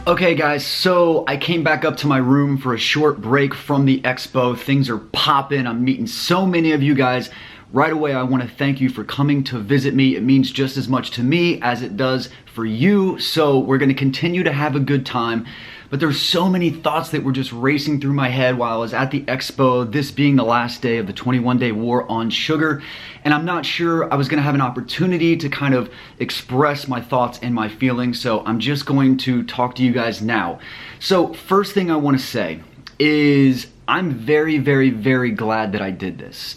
Okay guys, so I came back up to my room for a short break from the expo. Things are popping. I'm meeting so many of you guys. Right away, I want to thank you for coming to visit me. It means just as much to me as it does for you. So we're going to continue to have a good time. But there's so many thoughts that were just racing through my head while I was at the expo, this being the last day of the 21-day war on sugar. And I'm not sure I was gonna have an opportunity to kind of express my thoughts and my feelings, so I'm just going to talk to you guys now. So first thing I wanna say is I'm very, very, very glad that I did this.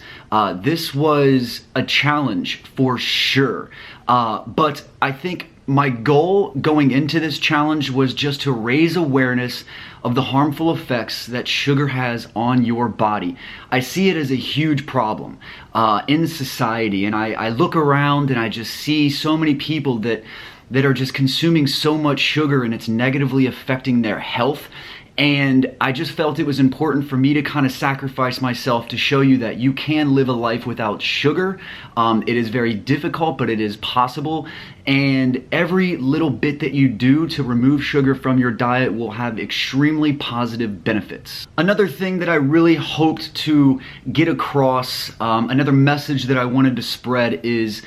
This was a challenge for sure, but I think my goal going into this challenge was just to raise awareness of the harmful effects that sugar has on your body. I see it as a huge problem in society, and I look around and I just see so many people that are just consuming so much sugar, and it's negatively affecting their health. And I just felt it was important for me to kind of sacrifice myself to show you that you can live a life without sugar. It is very difficult, but it is possible. And every little bit that you do to remove sugar from your diet will have extremely positive benefits. Another thing that I really hoped to get across, another message that I wanted to spread is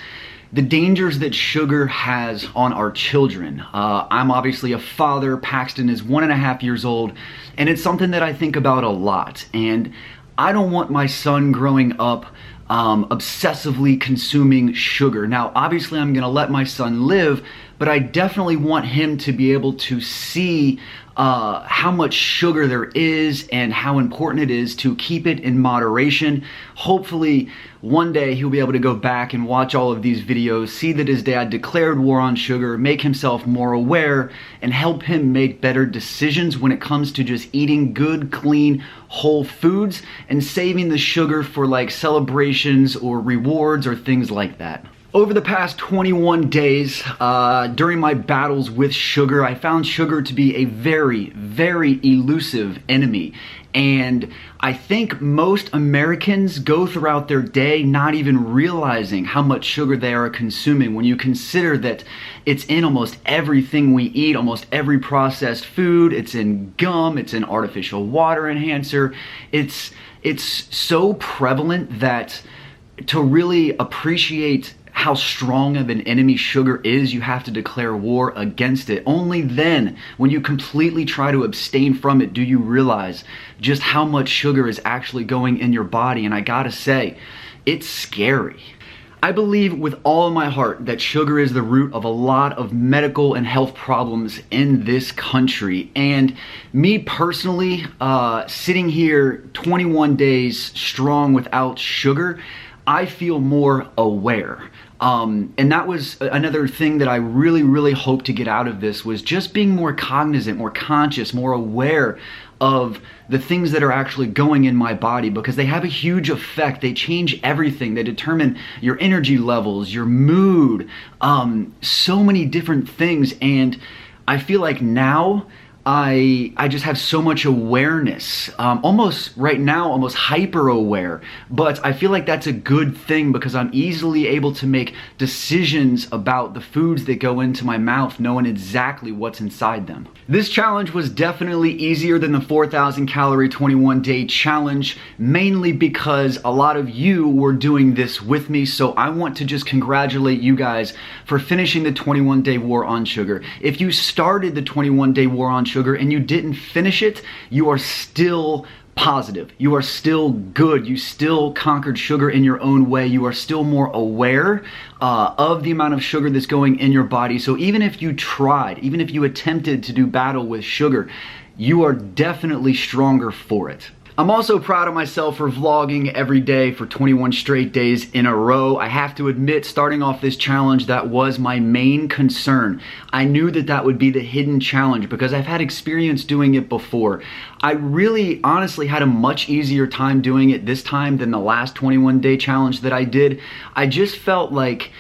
the dangers that sugar has on our children. I'm obviously a father. Paxton is 1.5 years old, and it's something that I think about a lot. And I don't want my son growing up obsessively consuming sugar. Now, obviously, I'm gonna let my son live, but I definitely want him to be able to see how much sugar there is and how important it is to keep it in moderation. Hopefully, one day he'll be able to go back and watch all of these videos, see that his dad declared war on sugar, make himself more aware, and help him make better decisions when it comes to just eating good, clean, whole foods and saving the sugar for like celebrations or rewards or things like that. Over the past 21 days, during my battles with sugar, I found sugar to be a very, very elusive enemy. And I think most Americans go throughout their day not even realizing how much sugar they are consuming when you consider that it's in almost everything we eat, almost every processed food. It's in gum, it's in artificial water enhancer. It's so prevalent that to really appreciate how strong of an enemy sugar is, you have to declare war against it. Only then, when you completely try to abstain from it, do you realize just how much sugar is actually going in your body. And I gotta say, it's scary. I believe with all of my heart that sugar is the root of a lot of medical and health problems in this country. And me personally, sitting here 21 days strong without sugar, I feel more aware. And that was another thing that I really, really hope to get out of this, was just being more cognizant, more conscious, more aware of the things that are actually going in my body, because they have a huge effect. They change everything. They determine your energy levels, your mood, so many different things. And I feel like now I just have so much awareness, almost right now, almost hyper aware, but I feel like that's a good thing because I'm easily able to make decisions about the foods that go into my mouth, knowing exactly what's inside them. This challenge was definitely easier than the 4,000 calorie 21-day challenge, mainly because a lot of you were doing this with me. So I want to just congratulate you guys for finishing the 21-day war on sugar. If you started the 21-day war on sugar and you didn't finish it, you are still positive. You are still good. You still conquered sugar in your own way. You are still more aware of the amount of sugar that's going in your body. So even if you tried, even if you attempted to do battle with sugar, you are definitely stronger for it. I'm also proud of myself for vlogging every day for 21 straight days in a row. I have to admit, starting off this challenge, that was my main concern. I knew that that would be the hidden challenge because I've had experience doing it before. I really honestly had a much easier time doing it this time than the last 21-day challenge that I did. I just felt like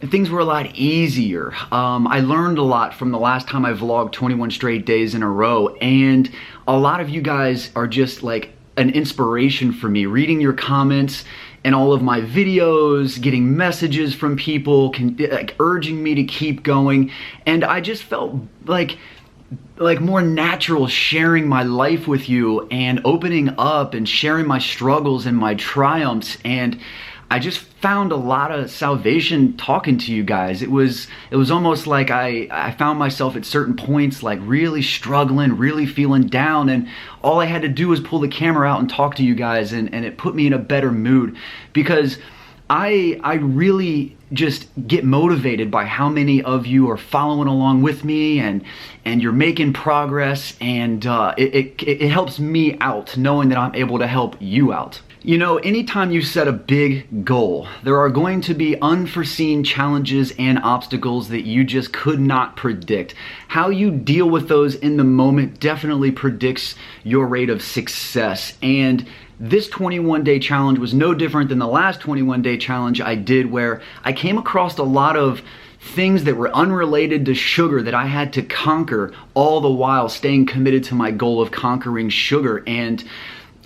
things were a lot easier. I learned a lot from the last time I vlogged 21 straight days in a row, and a lot of you guys are just like an inspiration for me. Reading your comments and all of my videos, getting messages from people urging me to keep going, and I just felt like like more natural sharing my life with you and opening up and sharing my struggles and my triumphs. And I just found a lot of salvation talking to you guys. It was almost like I found myself at certain points like really struggling, really feeling down, and all I had to do was pull the camera out and talk to you guys, and it put me in a better mood, because I really just get motivated by how many of you are following along with me, and you're making progress, and it helps me out knowing that I'm able to help you out. You know, anytime you set a big goal, there are going to be unforeseen challenges and obstacles that you just could not predict. How you deal with those in the moment definitely predicts your rate of success. And this 21-day challenge was no different than the last 21-day challenge I did, where I came across a lot of things that were unrelated to sugar that I had to conquer, all the while staying committed to my goal of conquering sugar. And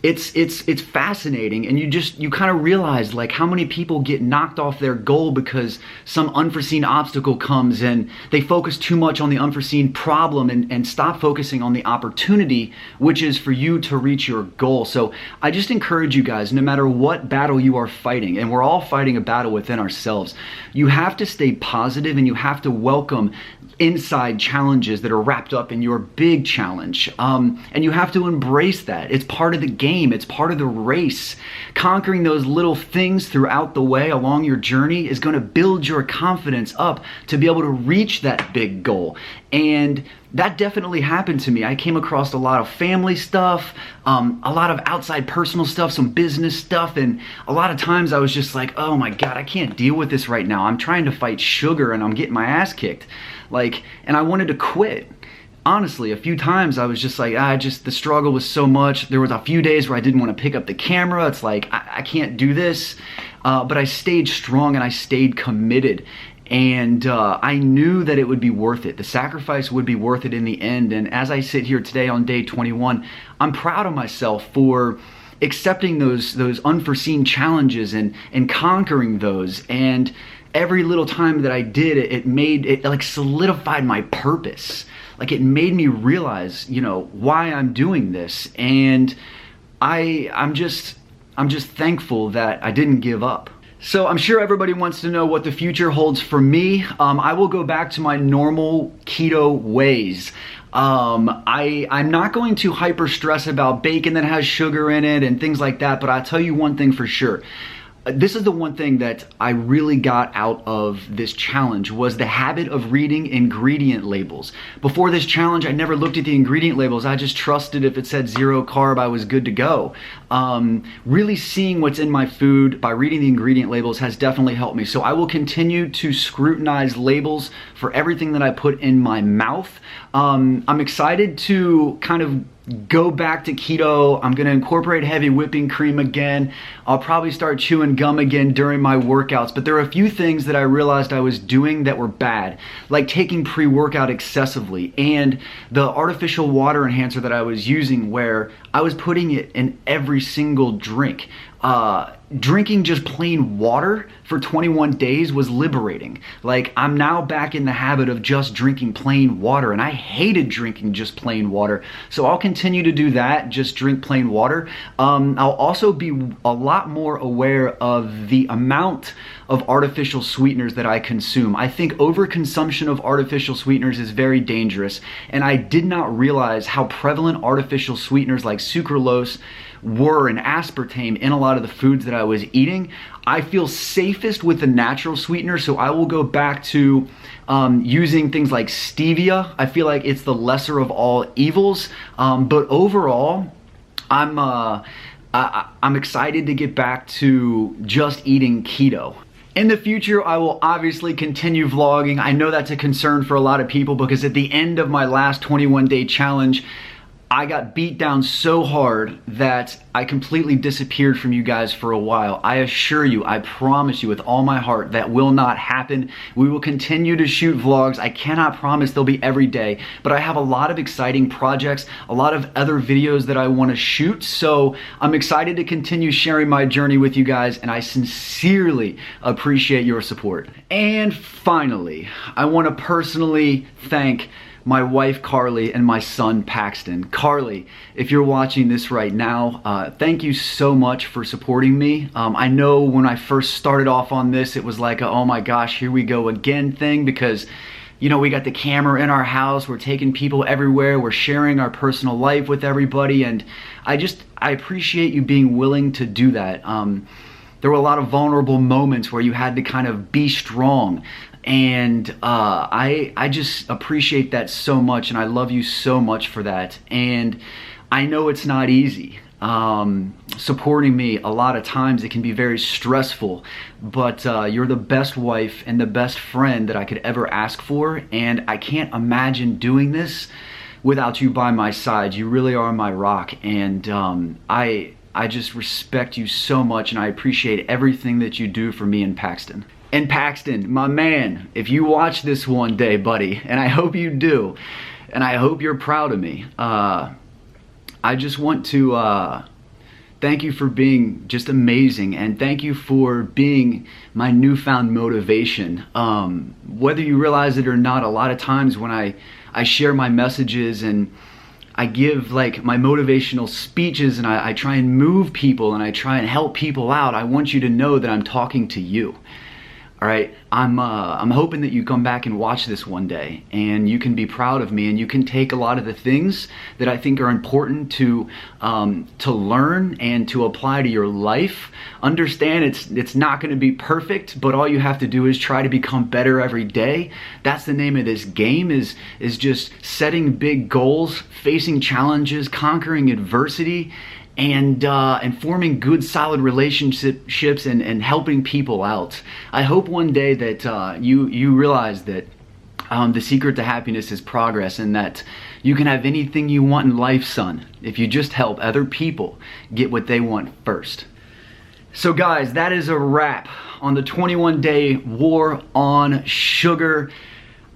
it's fascinating, and you kind of realize like how many people get knocked off their goal because some unforeseen obstacle comes and they focus too much on the unforeseen problem and stop focusing on the opportunity, which is for you to reach your goal. So I just encourage you guys, no matter what battle you are fighting, and we're all fighting a battle within ourselves, you have to stay positive and you have to welcome inside challenges that are wrapped up in your big challenge. And you have to embrace that. It's part of the game. It's part of the race. Conquering those little things throughout the way along your journey is going to build your confidence up to be able to reach that big goal. And that definitely happened to me. I came across a lot of family stuff, a lot of outside personal stuff, some business stuff, and a lot of times I was just like, oh my God, I can't deal with this right now. I'm trying to fight sugar and I'm getting my ass kicked. And I wanted to quit. Honestly, a few times I was just like, the struggle was so much. There was a few days where I didn't want to pick up the camera. It's like, I can't do this. But I stayed strong and I stayed committed. And I knew that it would be worth it. The sacrifice would be worth it in the end. And as I sit here today on day 21, I'm proud of myself for accepting those unforeseen challenges and conquering those. And every little time that I did it, it like solidified my purpose. Like it made me realize, why I'm doing this. And I'm just thankful that I didn't give up. So I'm sure everybody wants to know what the future holds for me. I will go back to my normal keto ways. I'm not going to hyper stress about bacon that has sugar in it and things like that, but I'll tell you one thing for sure. This is the one thing that I really got out of this challenge, was the habit of reading ingredient labels. Before this challenge, I never looked at the ingredient labels. I just trusted if it said 0 carb, I was good to go. Really seeing what's in my food by reading the ingredient labels has definitely helped me. So I will continue to scrutinize labels for everything that I put in my mouth. I'm excited to kind of go back to keto. I'm gonna incorporate heavy whipping cream again. I'll probably start chewing gum again during my workouts, but there are a few things that I realized I was doing that were bad, like taking pre-workout excessively, and the artificial water enhancer that I was using, where I was putting it in every single drink. Drinking just plain water for 21 days was liberating. Like, I'm now back in the habit of just drinking plain water, and I hated drinking just plain water. So I'll continue to do that, just drink plain water. I'll also be a lot more aware of the amount of artificial sweeteners that I consume. I think overconsumption of artificial sweeteners is very dangerous, and I did not realize how prevalent artificial sweeteners like sucralose were and aspartame in a lot of the foods that I was eating. I feel safest with the natural sweetener, so I will go back to using things like stevia. I feel like it's the lesser of all evils, but overall, I'm excited to get back to just eating keto. In the future, I will obviously continue vlogging. I know that's a concern for a lot of people, because at the end of my last 21-day challenge, I got beat down so hard that I completely disappeared from you guys for a while. I assure you, I promise you with all my heart, that will not happen. We will continue to shoot vlogs. I cannot promise they'll be every day, but I have a lot of exciting projects, a lot of other videos that I want to shoot. So I'm excited to continue sharing my journey with you guys, and I sincerely appreciate your support. And finally, I want to personally thank my wife Carly, and my son Paxton. Carly, if you're watching this right now, thank you so much for supporting me. I know when I first started off on this, it was like a, oh my gosh, here we go again thing, because you know, we got the camera in our house, we're taking people everywhere, we're sharing our personal life with everybody, and I appreciate you being willing to do that. There were a lot of vulnerable moments where you had to kind of be strong, and I just appreciate that so much, and I love you so much for that. And I know it's not easy. Supporting me, a lot of times it can be very stressful, but you're the best wife and the best friend that I could ever ask for, and I can't imagine doing this without you by my side. You really are my rock, and I just respect you so much, and I appreciate everything that you do for me and Paxton. And Paxton, my man, if you watch this one day, buddy, and I hope you do, and I hope you're proud of me, I just want to thank you for being just amazing, and thank you for being my newfound motivation. Whether you realize it or not, a lot of times when I share my messages and I give like my motivational speeches and I try and move people and I try and help people out, I want you to know that I'm talking to you. All right, I'm hoping that you come back and watch this one day, and you can be proud of me, and you can take a lot of the things that I think are important to learn and to apply to your life. Understand it's not going to be perfect, but all you have to do is try to become better every day. That's the name of this game, is just setting big goals, facing challenges, conquering adversity, and forming good solid relationships and helping people out. I hope one day that you realize that the secret to happiness is progress, and that you can have anything you want in life, son, if you just help other people get what they want first. So guys, that is a wrap on the 21-day war on sugar.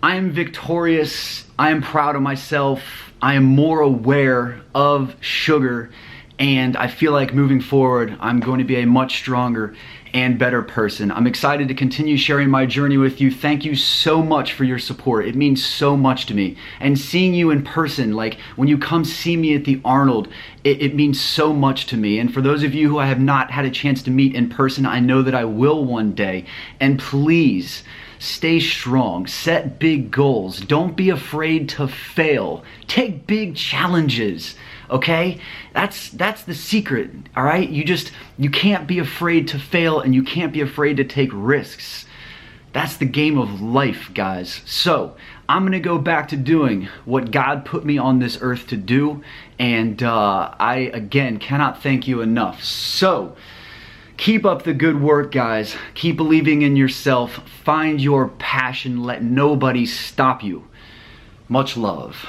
I am victorious. I am proud of myself. I am more aware of sugar. And I feel like moving forward, I'm going to be a much stronger and better person. I'm excited to continue sharing my journey with you. Thank you so much for your support. It means so much to me. And seeing you in person, like when you come see me at the Arnold, it means so much to me. And for those of you who I have not had a chance to meet in person, I know that I will one day. And please, stay strong, set big goals. Don't be afraid to fail. Take big challenges. Okay? That's the secret, all right? You can't be afraid to fail, and you can't be afraid to take risks. That's the game of life, guys. So, I'm going to go back to doing what God put me on this earth to do, and I, again, cannot thank you enough. So, keep up the good work, guys. Keep believing in yourself. Find your passion. Let nobody stop you. Much love.